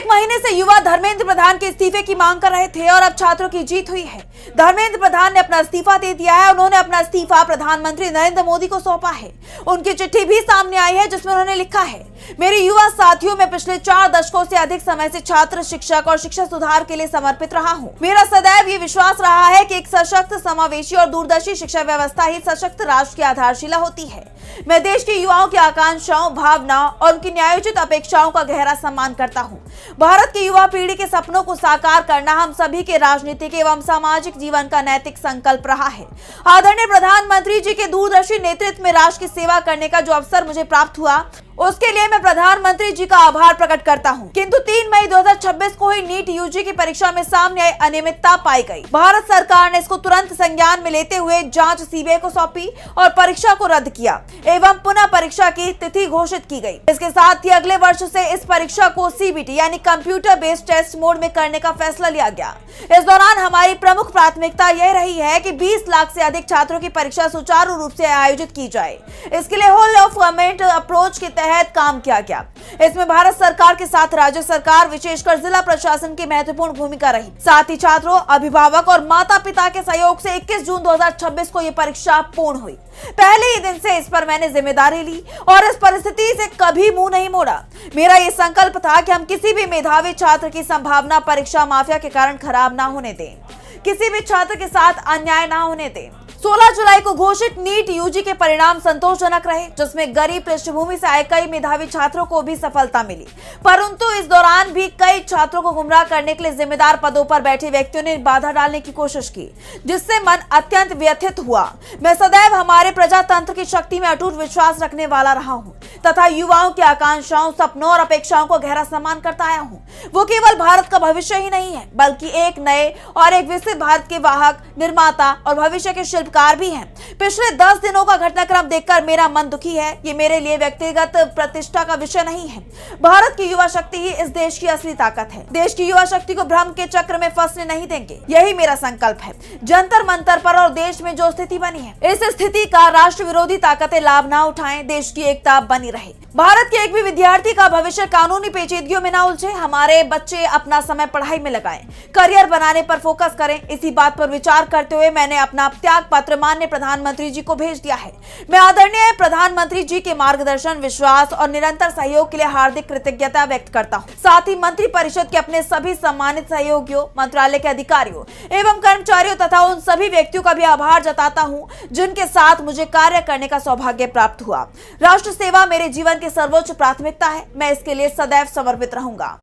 एक महीने से युवा धर्मेंद्र प्रधान के इस्तीफे की मांग कर रहे थे और अब छात्रों की जीत हुई है। धर्मेंद्र प्रधान ने अपना इस्तीफा दे दिया है। उन्होंने अपना इस्तीफा प्रधानमंत्री नरेंद्र मोदी को सौंपा है। उनकी चिट्ठी भी सामने आई है जिसमें उन्होंने लिखा है, मेरे युवा साथियों में पिछले 4 दशकों से अधिक समय से छात्र, शिक्षक और शिक्षा सुधार के लिए समर्पित रहा हूँ। मेरा सदैव ये विश्वास रहा है कि एक सशक्त, समावेशी और दूरदर्शी शिक्षा व्यवस्था ही सशक्त राष्ट्र की आधारशिला होती है। मैं देश के युवाओं की आकांक्षाओं, भावनाओं और उनकी न्यायोचित अपेक्षाओं का गहरा सम्मान करता हूँ। भारत की युवा पीढ़ी के सपनों को साकार करना हम सभी के राजनीतिक एवं सामाजिक जीवन का नैतिक संकल्प रहा है। आदरणीय प्रधानमंत्री जी के दूरदर्शी नेतृत्व में राष्ट्र की सेवा करने का जो अवसर मुझे प्राप्त हुआ, उसके लिए मैं प्रधानमंत्री जी का आभार प्रकट करता हूं। किंतु 3 मई 2026 को ही नीट यूजी की परीक्षा में सामने आई अनियमितता पाई गई। भारत सरकार ने इसको तुरंत संज्ञान में लेते हुए जांच सीबीआई को सौंपी और परीक्षा को रद्द किया एवं पुनः परीक्षा की तिथि घोषित की गई। इसके साथ ही अगले वर्ष से इस परीक्षा को सीबीटी यानी कंप्यूटर बेस्ड टेस्ट मोड में करने का फैसला लिया गया। इस दौरान हमारी प्रमुख प्राथमिकता यह रही है कि 20 लाख से अधिक छात्रों की परीक्षा सुचारू रूप से आयोजित की जाए। इसके लिए होल ऑफ गवर्नमेंट अप्रोच के तहत काम किया गया। इसमें भारत सरकार के साथ राज्य सरकार, विशेषकर जिला प्रशासन की महत्वपूर्ण भूमिका रही। साथ ही छात्रों, अभिभावक और माता पिता के सहयोग से 21 जून 2026 को यह परीक्षा पूर्ण हुई। पहले ही दिन से इस पर मैंने जिम्मेदारी ली और इस परिस्थिति से कभी मुंह नहीं मोड़ा। मेरा ये संकल्प था कि हम किसी भी मेधावी छात्र की संभावना परीक्षा माफिया के कारण खराब ना होने दें, किसी भी छात्र के साथ अन्याय ना होने दें। 16 जुलाई को घोषित नीट यूजी के परिणाम संतोषजनक रहे, जिसमें गरीब पृष्ठभूमि से आए कई मेधावी छात्रों को भी सफलता मिली। परंतु इस दौरान भी कई छात्रों को गुमराह करने के लिए जिम्मेदार पदों पर बैठे व्यक्तियों ने बाधा डालने की कोशिश की, जिससे मन अत्यंत व्यथित हुआ। मैं सदैव हमारे प्रजातंत्र की शक्ति में अटूट विश्वास रखने वाला रहा हूँ तथा युवाओं की आकांक्षाओं, सपनों और अपेक्षाओं को गहरा सम्मान करता आया हूँ। वो केवल भारत का भविष्य ही नहीं है, बल्कि एक नए और एक विकसित भारत के वाहक, निर्माता और भविष्य के शिल्पकार भी हैं। पिछले 10 दिनों का घटनाक्रम देखकर मेरा मन दुखी है। ये मेरे लिए व्यक्तिगत प्रतिष्ठा का विषय नहीं है। भारत की युवा शक्ति ही इस देश की असली ताकत है। देश की युवा शक्ति को भ्रम के चक्र में फंसने नहीं देंगे, यही मेरा संकल्प है। जंतर मंतर पर और देश में जो स्थिति बनी है, इस स्थिति का राष्ट्र विरोधी ताकतें लाभ ना उठाएं, देश की एकता बनी रहे। भारत के एक भी विद्यार्थी का भविष्य कानूनी पेचीदगियों में ना उलझे। हमारे बच्चे अपना समय पढ़ाई में लगाएं, करियर बनाने पर फोकस करें। इसी बात पर विचार करते हुए मैंने अपना त्याग पत्र माननीय प्रधानमंत्री जी को भेज दिया है। मैं आदरणीय प्रधानमंत्री जी के मार्गदर्शन, विश्वास और निरंतर सहयोग के लिए हार्दिक कृतज्ञता व्यक्त करता हूँ। साथ ही मंत्री परिषद के अपने सभी सम्मानित सहयोगियों, मंत्रालय के अधिकारियों एवं कर्मचारियों तथा उन सभी व्यक्तियों का भी आभार जताता हूँ जिनके साथ मुझे कार्य करने का सौभाग्य प्राप्त हुआ। राष्ट्र सेवा मेरे जीवन की सर्वोच्च प्राथमिकता है। मैं इसके लिए सदैव समर्पित रहूंगा।